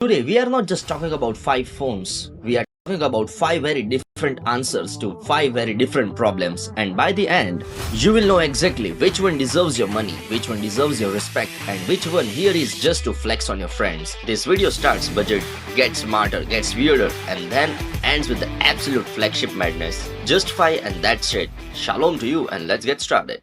Today, we are not just talking about 5 phones, we are talking about 5 very different answers to 5 very different problems. And by the end, you will know exactly which one deserves your money, which one deserves your respect, and which one here is just to flex on your friends. This video starts budget, gets smarter, gets weirder, and then ends with the absolute flagship madness. Justify and that's it. Shalom to you, and let's get started.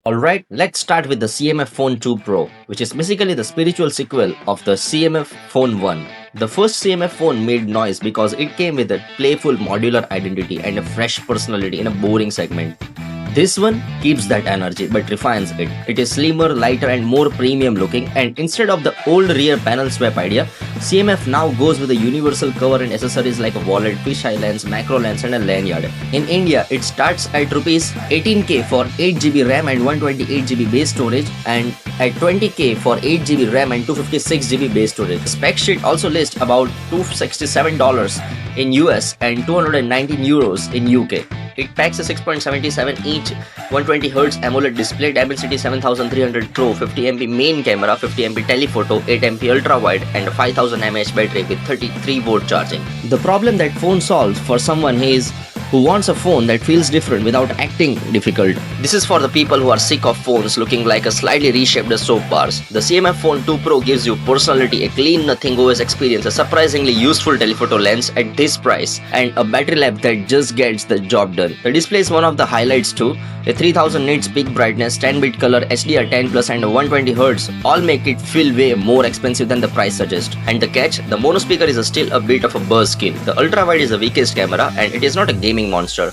Alright, let's start with the CMF Phone 2 Pro, which is basically the spiritual sequel of the CMF Phone 1. The first CMF phone made noise because it came with a playful modular identity and a fresh personality in a boring segment. This one keeps that energy but refines it. It is slimmer, lighter and more premium looking, and instead of the old rear panel swap idea, CMF now goes with a universal cover and accessories like a wallet, fisheye lens, macro lens and a lanyard. In India, it starts at Rs 18k for 8GB RAM and 128GB base storage, and at 20k for 8GB RAM and 256GB base storage. The spec sheet also lists about $267 in US and €219 in UK. It packs a 6.77-inch 120Hz AMOLED display, Dimensity 7300 Pro, 50MP main camera, 50MP telephoto, 8MP ultra wide, and a 5000 mAh battery with 33V charging. The problem that phone solves for someone who wants a phone that feels different without acting difficult. This is for the people who are sick of phones looking like a slightly reshaped soap bars. The CMF Phone 2 Pro gives you personality, a clean nothing OS experience, a surprisingly useful telephoto lens at this price, and a battery life that just gets the job done. The display is one of the highlights too. A 3000 nits peak brightness, 10-bit color, HDR10 Plus and a 120Hz all make it feel way more expensive than the price suggests. And the catch, the mono speaker is still a bit of a burr skin. The ultra wide is the weakest camera and it is not a gaming monster.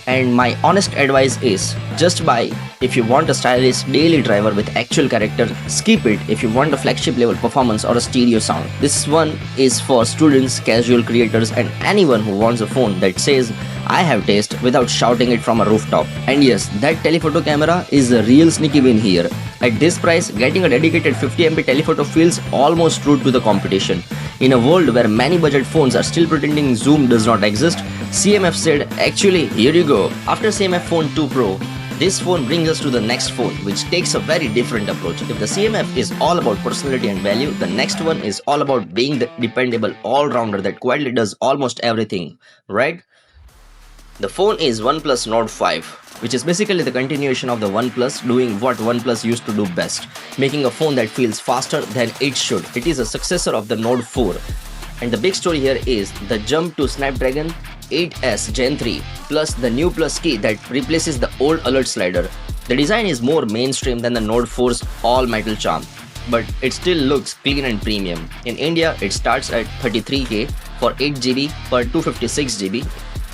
And my honest advice is, just buy if you want a stylish daily driver with actual character, skip it if you want a flagship level performance or a stereo sound. This one is for students, casual creators and anyone who wants a phone that says, I have taste without shouting it from a rooftop. And yes, that telephoto camera is a real sneaky win here. At this price, getting a dedicated 50MP telephoto feels almost rude to the competition. In a world where many budget phones are still pretending zoom does not exist, CMF said, actually, here you go. After CMF Phone 2 Pro, this phone brings us to the next phone, which takes a very different approach. If the CMF is all about personality and value, the next one is all about being the dependable all-rounder that quietly does almost everything, right? The phone is Oneplus Nord 5, which is basically the continuation of the OnePlus doing what OnePlus used to do best, making a phone that feels faster than it should. It is a successor of the Nord 4. And the big story here is the jump to Snapdragon 8S Gen 3 plus the new Plus key that replaces the old alert slider. The design is more mainstream than the Nord 4's all-metal charm, but it still looks clean and premium. In India, it starts at 33k for 8GB per 256GB.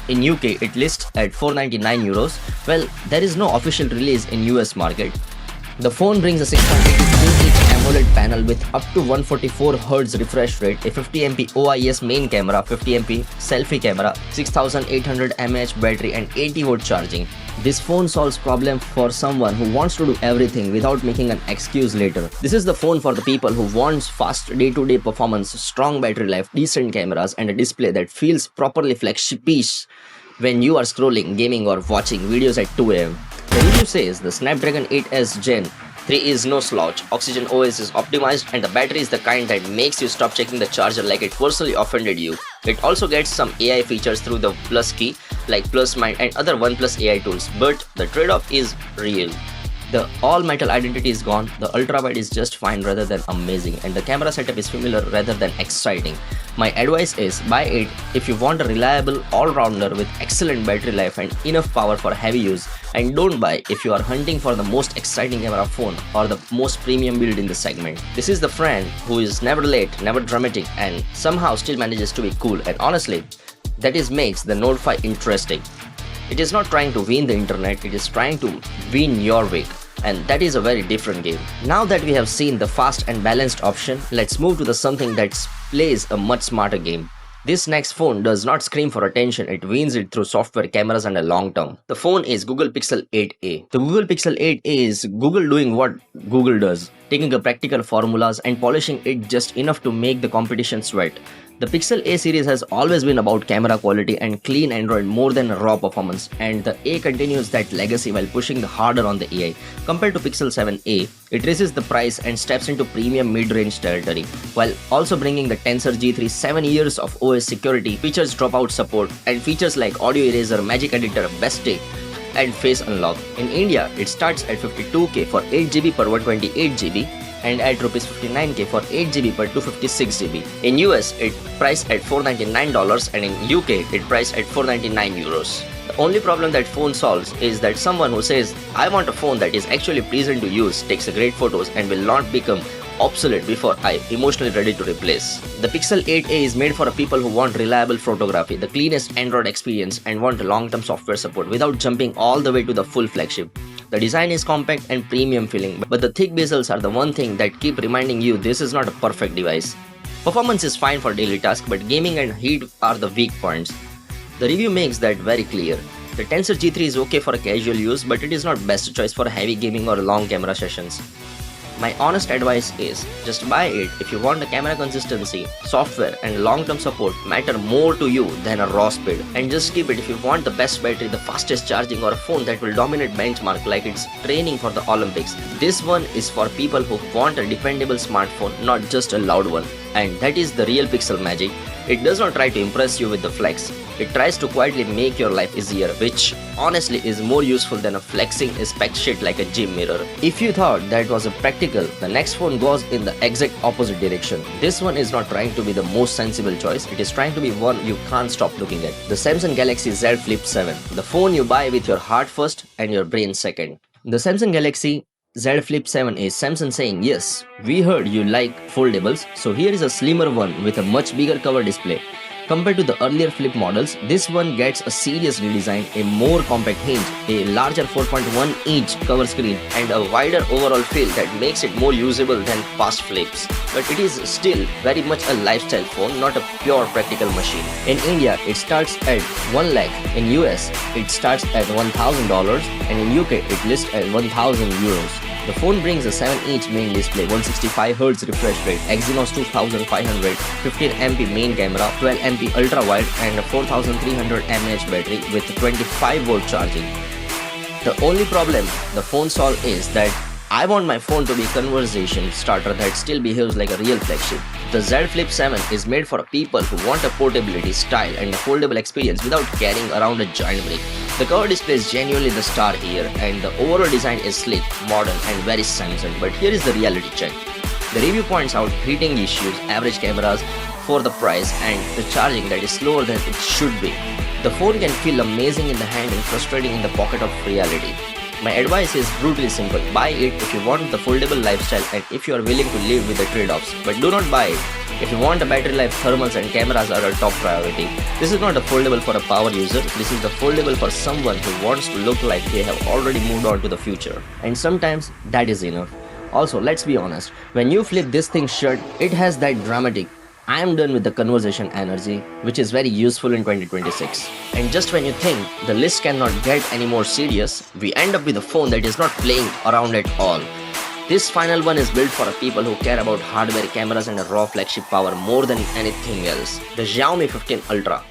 In UK, it lists at €499. Well, there is no official release in US market. The phone brings a 6.82-inch AMOLED panel with up to 144Hz refresh rate, a 50MP OIS main camera, 50MP selfie camera, 6800 mAh battery and 80V charging. This phone solves problem for someone who wants to do everything without making an excuse later. This is the phone for the people who wants fast day-to-day performance, strong battery life, decent cameras and a display that feels properly flagship-ish when you are scrolling, gaming or watching videos at 2 AM. The review says the Snapdragon 8S Gen 3 is no slouch, Oxygen OS is optimized and the battery is the kind that makes you stop checking the charger like it personally offended you. It also gets some AI features through the Plus key like Plus Mind and other OnePlus AI tools, but the trade-off is real. The all-metal identity is gone, the ultra-wide is just fine rather than amazing, and the camera setup is familiar rather than exciting. My advice is buy it if you want a reliable all-rounder with excellent battery life and enough power for heavy use, and don't buy if you are hunting for the most exciting camera phone or the most premium build in the segment. This is the friend who is never late, never dramatic, and somehow still manages to be cool, and honestly, that makes the Nord 5 interesting. It is not trying to win the internet, it is trying to win your week. And that is a very different game. Now that we have seen the fast and balanced option, let's move to the something that plays a much smarter game. This next phone does not scream for attention, it wins it through software, cameras and a long term. The phone is Google Pixel 8a. The Google Pixel 8a is Google doing what Google does, taking a practical formulas and polishing it just enough to make the competition sweat. The Pixel A series has always been about camera quality and clean Android more than raw performance, and the A continues that legacy while pushing the harder on the AI. Compared to Pixel 7a, it raises the price and steps into premium mid-range territory, while also bringing the Tensor G3 7 years of OS security, features dropout support, and features like audio eraser, magic editor, best take, and face unlock. In India, it starts at 52k for 8GB per 128GB and at Rs 59k for 8GB per 256GB. In US, it priced at $499 and in UK, it priced at €499. The only problem that phone solves is that someone who says, I want a phone that is actually pleasant to use, takes great photos and will not become obsolete before I'm emotionally ready to replace. The Pixel 8a is made for people who want reliable photography, the cleanest Android experience and want long-term software support without jumping all the way to the full flagship. The design is compact and premium feeling, but the thick bezels are the one thing that keep reminding you this is not a perfect device. Performance is fine for daily tasks, but gaming and heat are the weak points. The review makes that very clear. The Tensor G3 is okay for casual use, but it is not best choice for heavy gaming or long camera sessions. My honest advice is, just buy it if you want the camera consistency, software and long-term support matter more to you than a raw speed, and just keep it if you want the best battery, the fastest charging or a phone that will dominate benchmark like it's training for the Olympics. This one is for people who want a dependable smartphone, not just a loud one. And that is the real Pixel magic. It does not try to impress you with the flex. It tries to quietly make your life easier, which honestly is more useful than a flexing spec shit like a gym mirror. If you thought that was a practical, the next phone goes in the exact opposite direction. This one is not trying to be the most sensible choice, it is trying to be one you can't stop looking at. The Samsung Galaxy Z Flip 7, the phone you buy with your heart first and your brain second. The Samsung Galaxy Z Flip 7 is Samsung saying, yes, we heard you like foldables, so here is a slimmer one with a much bigger cover display. Compared to the earlier Flip models, this one gets a serious redesign, a more compact hinge, a larger 4.1-inch cover screen, and a wider overall feel that makes it more usable than past Flips. But it is still very much a lifestyle phone, not a pure practical machine. In India, it starts at 1 lakh, in US, it starts at $1,000, and in UK, it lists at €1,000. The phone brings a 7-inch main display, 165Hz refresh rate, Exynos 2500, 15MP main camera, 12MP ultra wide and a 4300 mAh battery with 25V charging. The only problem the phone solves is that I want my phone to be a conversation starter that still behaves like a real flagship. The Z Flip 7 is made for people who want a portability, style and a foldable experience without carrying around a giant brick. The cover display is genuinely the star here and the overall design is sleek, modern and very Samsung, but here is the reality check. The review points out heating issues, average cameras for the price and the charging that is slower than it should be. The phone can feel amazing in the hand and frustrating in the pocket of reality. My advice is brutally simple. Buy it if you want the foldable lifestyle and if you are willing to live with the trade-offs. But do not buy it if you want the battery life, thermals and cameras are a top priority. This is not a foldable for a power user. This is the foldable for someone who wants to look like they have already moved on to the future. And sometimes that is enough. Also, let's be honest. When you flip this thing shut, it has that dramatic I am done with the conversation energy, which is very useful in 2026. And just when you think the list cannot get any more serious, we end up with a phone that is not playing around at all. This final one is built for people who care about hardware, cameras and a raw flagship power more than anything else. The Xiaomi 15 Ultra.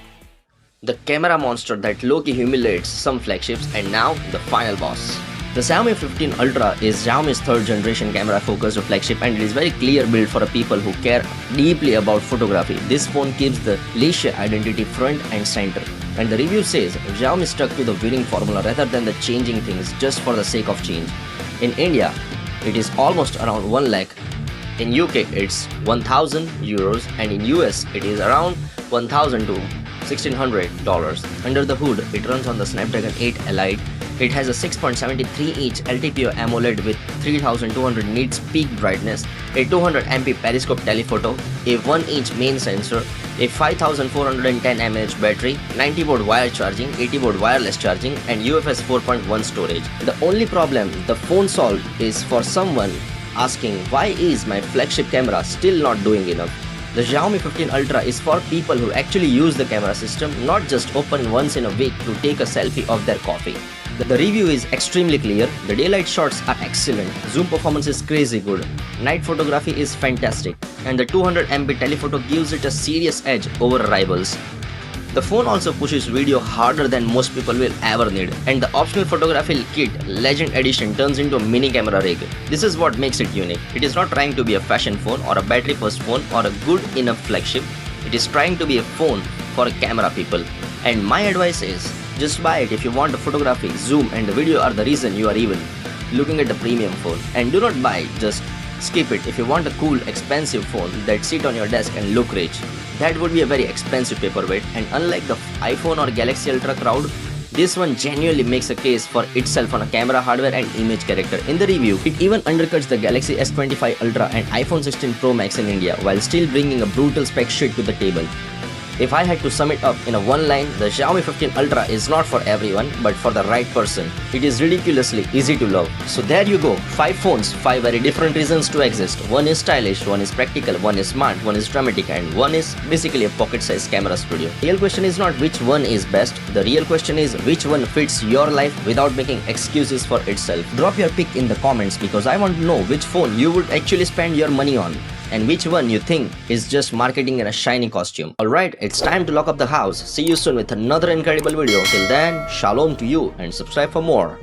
The camera monster that low-key humiliates some flagships and now the final boss. The Xiaomi 15 Ultra is Xiaomi's third generation camera focused flagship and it is very clear built for people who care deeply about photography. This phone keeps the Leica identity front and center. And the review says Xiaomi stuck to the winning formula rather than the changing things just for the sake of change. In India, it is almost around 1 lakh. In UK, it's €1,000 and in US, it is around $1,000 to $1,600. Under the hood, it runs on the Snapdragon 8 Elite. It has a 6.73-inch LTPO AMOLED with 3200 nits peak brightness, a 200MP periscope telephoto, a 1-inch main sensor, a 5410 mAh battery, 90V wire charging, 80V wireless charging, and UFS 4.1 storage. The only problem the phone solved is for someone asking why is my flagship camera still not doing enough. The Xiaomi 15 Ultra is for people who actually use the camera system, not just open once in a week to take a selfie of their coffee. The review is extremely clear, the daylight shots are excellent, zoom performance is crazy good, night photography is fantastic, and the 200 MP telephoto gives it a serious edge over rivals. The phone also pushes video harder than most people will ever need, and the optional photography kit Legend Edition turns into a mini camera rig. This is what makes it unique. It is not trying to be a fashion phone or a battery first phone or a good enough flagship. It is trying to be a phone for camera people. And my advice is, just buy it if you want the photography, zoom and the video are the reason you are even looking at the premium phone. And do not buy it, just skip it if you want a cool, expensive phone that sit on your desk and look rich. That would be a very expensive paperweight, and unlike the iPhone or Galaxy Ultra crowd, this one genuinely makes a case for itself on a camera, hardware and image character. In the review, it even undercuts the Galaxy S25 Ultra and iPhone 16 Pro Max in India while still bringing a brutal spec shit to the table. If I had to sum it up in a one line, the Xiaomi 15 Ultra is not for everyone, but for the right person. It is ridiculously easy to love. So there you go, 5 phones, 5 very different reasons to exist. One is stylish, one is practical, one is smart, one is dramatic, and one is basically a pocket-sized camera studio. The real question is not which one is best, the real question is which one fits your life without making excuses for itself. Drop your pick in the comments because I want to know which phone you would actually spend your money on, and which one you think is just marketing in a shiny costume. Alright, it's time to lock up the house. See you soon with another incredible video. Till then, shalom to you and subscribe for more.